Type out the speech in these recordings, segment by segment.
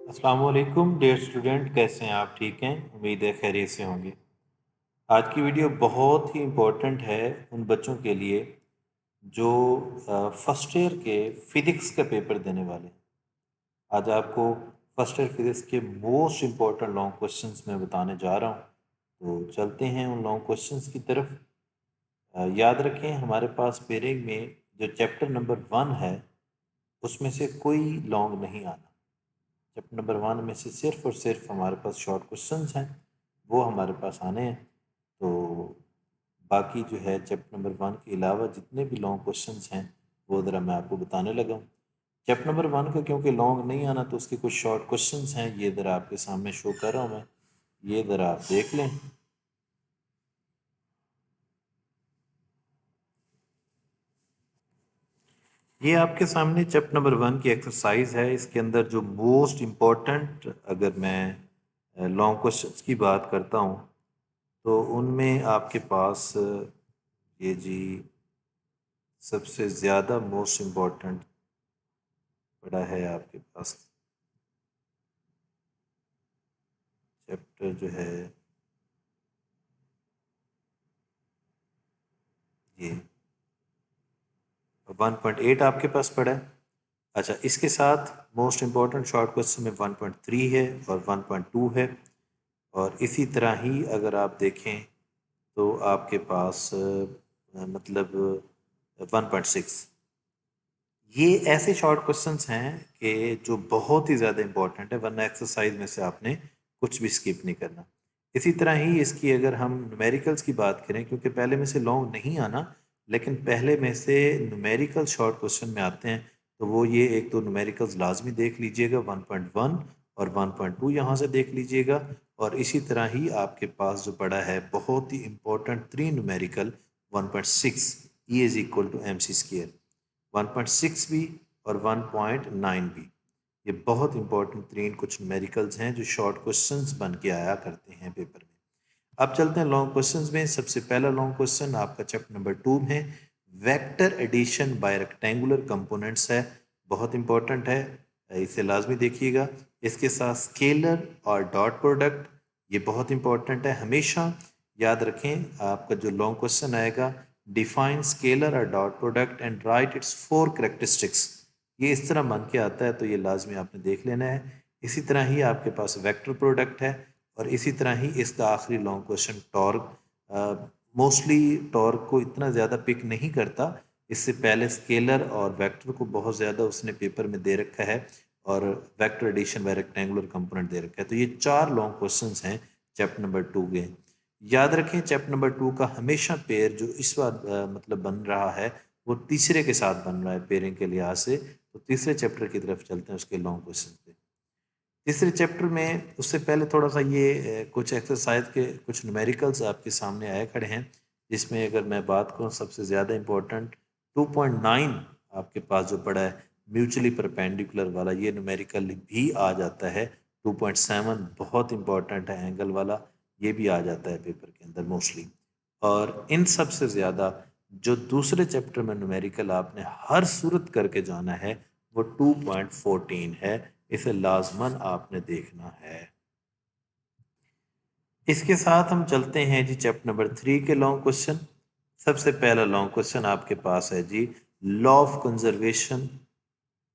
अस्सलाम वालेकुम dear student, कैसे हैं आप? ठीक हैं? उम्मीद है खैरियत से होंगे। आज की वीडियो बहुत ही इम्पोर्टेंट है उन बच्चों के लिए जो फर्स्ट ईयर के फिज़िक्स का पेपर देने वाले हैं। आज आपको फर्स्ट ईयर फिज़िक्स के मोस्ट इम्पोर्टेंट लॉन्ग क्वेश्चंस मैं बताने जा रहा हूँ। तो चलते हैं उन लॉन्ग क्वेश्चंस की तरफ। याद रखें, हमारे पास पेयरिंग में जो चैप्टर नंबर 1 है उसमें से कोई लॉन्ग नहीं आना। चैप्टर नंबर 1 में से सिर्फ और सिर्फ हमारे पास शॉर्ट क्वेश्चंस हैं, वो हमारे पास आने हैं। तो बाकी जो है चैप्टर नंबर 1 के अलावा जितने भी लॉन्ग क्वेश्चंस हैं वो ज़रा मैं आपको बताने लगा हूँ। चैप्टर नंबर 1 का क्योंकि लॉन्ग नहीं आना तो उसके कुछ शॉर्ट क्वेश्चंस हैं, ये ज़रा आपके सामने शो कर रहा हूँ मैं, ये ज़रा आप देख लें। ये आपके सामने चैप्टर नंबर 1 की एक्सरसाइज है। इसके अंदर जो मोस्ट इम्पोर्टेंट, अगर मैं लॉन्ग क्वेश्चंस की बात करता हूँ तो उनमें आपके पास ये जी सबसे ज़्यादा मोस्ट इम्पोर्टेंट पड़ा है आपके पास चैप्टर जो है ये 1.8 आपके पास पड़ा है। अच्छा, इसके साथ मोस्ट इम्पोर्टेंट शॉर्ट क्वेश्चन में 1.3 है और 1.2 है। और इसी तरह ही अगर आप देखें तो आपके पास मतलब 1.6। ये ऐसे शॉर्ट क्वेश्चंस हैं कि जो बहुत ही ज़्यादा इंपॉर्टेंट है, वरना एक्सरसाइज में से आपने कुछ भी स्किप नहीं करना। इसी तरह ही इसकी अगर हम न्यूमेरिकल्स की बात करें, क्योंकि पहले में से लॉन्ग नहीं आना, लेकिन पहले में से न्यूमेरिकल शॉर्ट क्वेश्चन में आते हैं, तो वो ये एक तो न्यूमेरिकल्स लाजमी देख लीजिएगा 1.1 और 1.2 यहाँ से देख लीजिएगा। और इसी तरह ही आपके पास जो पड़ा है बहुत ही important 3 numerical 1.6 E is equal to M C squared 1.6 भी और 1.9 भी। ये बहुत इंपॉर्टेंट तीन कुछ न्यूमेरिकल्स हैं जो शॉर्ट क्वेश्चंस बन के आया करते हैं पेपर में। अब चलते हैं लॉन्ग क्वेश्चंस में। सबसे पहला लॉन्ग क्वेश्चन आपका चैप्टर नंबर 2 में vector addition by rectangular components है, बहुत इंपॉर्टेंट है, इसे लाजमी देखिएगा। इसके साथ स्केलर और डॉट प्रोडक्ट, ये बहुत इंपॉर्टेंट है, हमेशा याद रखें। आपका जो लॉन्ग क्वेश्चन आएगा, डिफाइन स्केलर और dot product and right it's 4 characteristics, ये इस तरह बन के आता है, तो ये लाजमी आपने देख लेना है। इसी तरह ही आपके पास वेक्टर प्रोडक्ट है। और इसी तरह ही इसका आखिरी long question torque, mostly torque को इतना ज़्यादा पिक नहीं करता, इससे पहले स्केलर और वेक्टर को बहुत ज़्यादा उसने पेपर में दे रखा है, और vector addition by rectangular component दे रखा है। तो ये 4 लॉन्ग क्वेश्चंस हैं चैप्टर नंबर 2 के। याद रखें, चैप्टर नंबर 2 का हमेशा पेयर जो इस बार मतलब बन रहा है, वो तीसरे के साथ बन रहा है पेयरिंग के लिहाज से। तो तीसरे चैप्टर की तरफ चलते हैं, उसके लॉन्ग क्वेश्चन पे। तीसरे चैप्टर में उससे पहले थोड़ा सा ये कुछ एक्सरसाइज के कुछ न्यूमेरिकल्स आपके सामने आए खड़े हैं, जिसमें अगर मैं बात करूँ सबसे ज़्यादा इम्पोर्टेंट 2.9 आपके पास जो पड़ा है म्यूचुअली परपेंडिकुलर वाला, ये न्यूमेरिकल भी आ जाता है। 2.7 बहुत इंपॉर्टेंट है, एंगल वाला, ये भी आ जाता है पेपर के अंदर मोस्टली। और इन सब से ज़्यादा जो दूसरे चैप्टर में न्यूमेरिकल आपने हर सूरत करके जाना है, वो 2.14 है। इसे लाजमन आपने देखना है। इसके साथ हम चलते हैं जी चैप्टर नंबर 3 के लॉन्ग क्वेश्चन। सबसे पहला लॉन्ग क्वेश्चन आपके पास है जी, law of conservation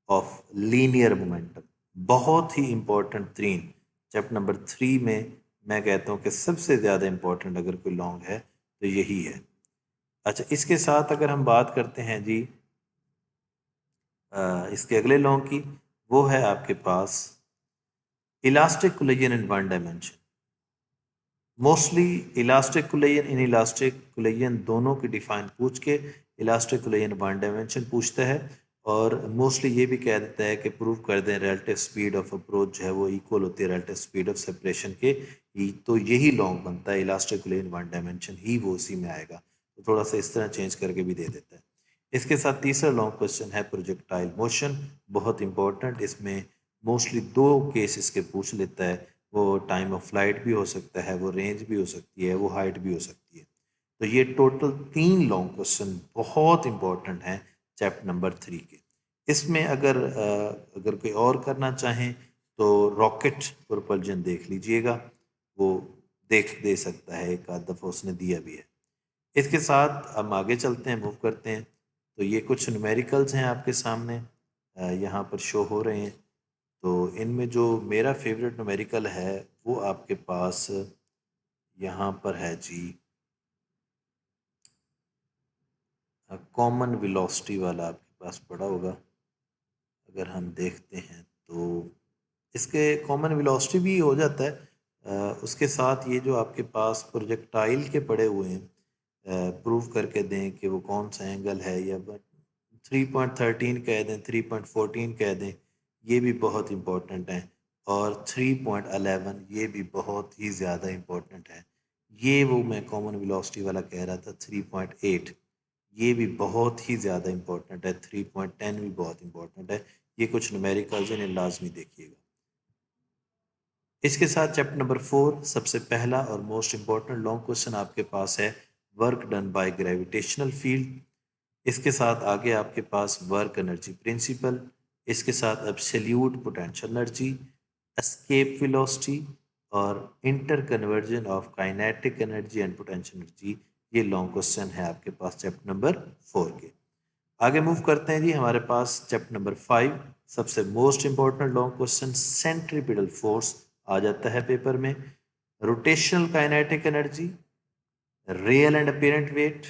of linear momentum. बहुत ही इंपॉर्टेंट तीन, चैप्टर नंबर 3 में मैं कहता हूँ कि सबसे ज़्यादा इंपॉर्टेंट अगर कोई लॉन्ग है तो यही है। अच्छा, इसके साथ अगर हम बात करते हैं जी इसके अगले लॉन्ग की, वो है आपके पास elastic collision in one dimension. Mostly elastic collision, inelastic collision दोनों की डिफाइन पूछ के इलास्टिक कोलिजन वन डायमेंशन पूछता है। और मोस्टली ये भी कह देता है कि प्रूव कर दें रिलेटिव स्पीड ऑफ अप्रोच जो है वो इक्वल होती है रिलेटिव स्पीड ऑफ सेपरेशन के। तो यही लॉन्ग बनता है, इलास्टिक कोलिजन वन डायमेंशन ही वो उसी में आएगा। तो थोड़ा सा इस तरह चेंज करके भी दे देता है। इसके साथ तीसरा लॉन्ग क्वेश्चन है प्रोजेक्टाइल मोशन, बहुत इंपॉर्टेंट। इसमें मोस्टली दो केस इसके पूछ लेता है। वो टाइम ऑफ फ्लाइट भी हो सकता है, वो रेंज भी हो सकती है, वो हाइट भी हो सकती है। तो ये टोटल 3 लॉन्ग क्वेश्चन बहुत इंपॉर्टेंट हैं चैप्टर नंबर 3 के। इसमें अगर कोई और करना चाहें तो रॉकेट प्रोपल्जन देख लीजिएगा, वो दे सकता है, एक आध दफ़ा उसने दिया भी है। इसके साथ हम आगे चलते हैं, मूव करते हैं। तो ये कुछ न्यूमेरिकल्स हैं आपके सामने, यहाँ पर शो हो रहे हैं। तो इनमें जो मेरा फेवरेट न्यूमेरिकल है वो आपके पास यहाँ पर है जी, कॉमन वेलोसिटी वाला आपके पास पड़ा होगा। अगर हम देखते हैं तो इसके कॉमन वेलोसिटी भी हो जाता है। उसके साथ ये जो आपके पास प्रोजेक्टाइल के पड़े हुए हैं, प्रूव करके दें कि वो कौन सा एंगल है, या 3.13 कह दें, 3.14 कह दें, ये भी बहुत इम्पोर्टेंट है। और 3.11 ये भी बहुत ही ज़्यादा इम्पोर्टेंट है। ये वो मैं कॉमन वेलोसिटी वाला कह रहा था, 3.8, ये भी बहुत ही ज़्यादा इम्पोर्टेंट है। 3.10 भी बहुत इम्पोर्टेंट है। ये कुछ न्यूमेरिकल्स इन्हें लाजमी देखिएगा। इसके साथ चैप्टर नंबर 4 सबसे पहला और मोस्ट इम्पोर्टेंट लॉन्ग क्वेश्चन आपके पास है, work done by gravitational field. इसके साथ आगे आपके पास वर्क एनर्जी प्रिंसिपल, इसके साथ absolute potential energy, escape velocity और interconversion of kinetic energy and potential energy. ये लॉन्ग क्वेश्चन है आपके पास चैप्टर नंबर 4 के। आगे मूव करते हैं जी, हमारे पास चैप्टर नंबर 5 सबसे most important long question, centripetal force आ जाता है पेपर में, rotational kinetic energy, real and apparent weight,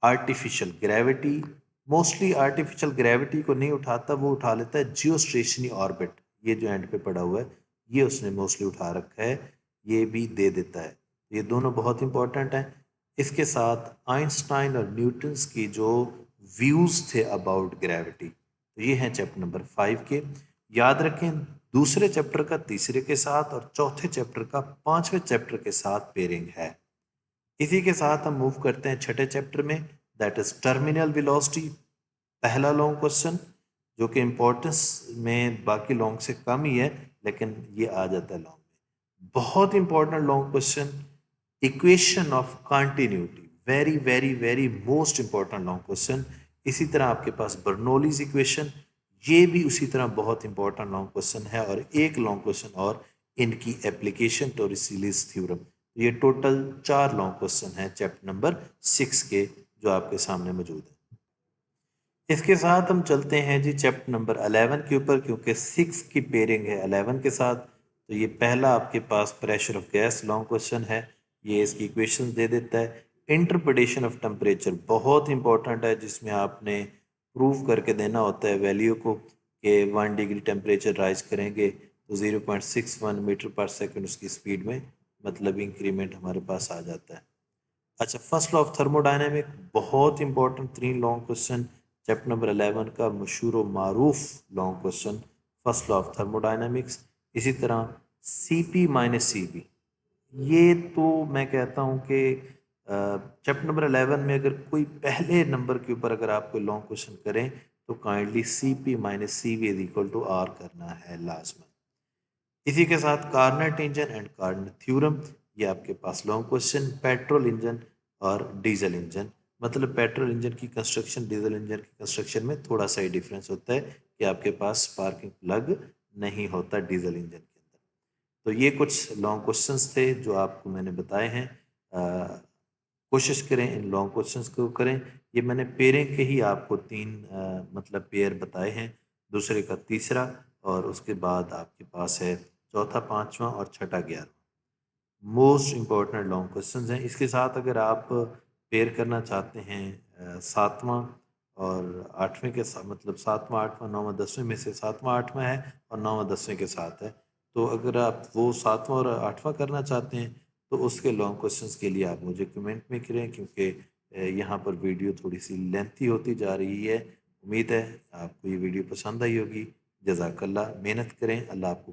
artificial gravity. Mostly artificial gravity को नहीं उठाता, वो उठा लेता है जियोस्टेशनरी ऑर्बिट। ये जो एंड पे पड़ा हुआ है ये उसने मोस्टली उठा रखा है, ये भी दे देता है। ये दोनों बहुत इंपॉर्टेंट हैं। इसके साथ आइंस्टाइन और न्यूटन्स की जो व्यूज थे अबाउट ग्रेविटी, तो ये हैं चैप्टर नंबर 5 के। याद रखें, दूसरे चैप्टर का तीसरे के साथ और चौथे चैप्टर का पांचवें चैप्टर के साथ पेयरिंग है। इसी के साथ हम मूव करते हैं छठे चैप्टर में, दैट इज टर्मिनल वेलोसिटी। पहला लॉन्ग क्वेश्चन जो कि इम्पोर्टेंस में बाकी लॉन्ग से कम ही है, लेकिन ये आ जाता है लॉन्ग में। बहुत important long question, equation of continuity, very very very most important long question. इसी तरह आपके पास बर्नौलीज इक्वेशन, ये भी उसी तरह बहुत इंपॉर्टेंट लॉन्ग क्वेश्चन है। और एक लॉन्ग क्वेश्चन और, इनकी एप्लीकेशन टोरिसेलीज थ्योरम। ये टोटल 4 लॉन्ग क्वेश्चन है चैप्टर नंबर 6 के जो आपके सामने मौजूद है। इसके साथ हम चलते हैं जी चैप्टर नंबर 11 के ऊपर, क्योंकि 6 की पेयरिंग है 11 के साथ। तो ये पहला आपके पास pressure of gas long question है, ये इसकी इक्वेशंस दे देता है। इंटरप्रिटेशन ऑफ टेम्परेचर बहुत इंपॉर्टेंट है, जिसमें आपने प्रूव करके देना होता है वैल्यू को, कि 1 डिग्री टेम्परेचर राइज करेंगे तो 0.61 मीटर पर सेकेंड उसकी स्पीड में मतलब इंक्रीमेंट हमारे पास आ जाता है। अच्छा, फर्स्ट लॉ ऑफ थर्मोडायनेमिक बहुत important 3 long question chapter number 11 का, मशहूर व मारूफ long question first law of thermodynamics. इसी तरह CP माइनस CB, ये तो मैं कहता हूँ कि चैप्टर नंबर 11 में अगर कोई पहले नंबर के ऊपर अगर आप कोई लॉन्ग क्वेश्चन करें तो kindly CP minus CB is equal to R करना है लास्ट में। इसी के साथ Carnot engine and Carnot theorem, ये आपके पास लॉन्ग क्वेश्चन। पेट्रोल इंजन और डीजल इंजन, मतलब पेट्रोल इंजन की कंस्ट्रक्शन डीजल इंजन की कंस्ट्रक्शन में थोड़ा सा ही डिफरेंस होता है कि आपके पास स्पार्किंग प्लग नहीं होता डीजल इंजन के अंदर। तो ये कुछ लॉन्ग क्वेश्चंस थे जो आपको मैंने बताए हैं। कोशिश करें इन लॉन्ग क्वेश्चंस को करें। ये मैंने पेयरिंग के ही आपको 3 मतलब पेयर बताए हैं, दूसरे का तीसरा, और उसके बाद आपके पास है चौथा, पांचवा और छठा, 11। मोस्ट इम्पोर्टेंट लॉन्ग क्वेश्चंस हैं। इसके साथ अगर आप पेयर करना चाहते हैं सातवां और आठवें के साथ, मतलब सातवां आठवां नौवां दसवें में से सातवां आठवां है और नौवां दसवें के साथ है, तो अगर आप वो सातवां और आठवां करना चाहते हैं तो उसके लॉन्ग क्वेश्चंस के लिए आप मुझे कमेंट में करें, क्योंकि यहाँ पर वीडियो थोड़ी सी लेंथी होती जा रही है। उम्मीद है आपको ये वीडियो पसंद आई होगी। जज़ाकल्लाह, मेहनत करें, अल्लाह आपको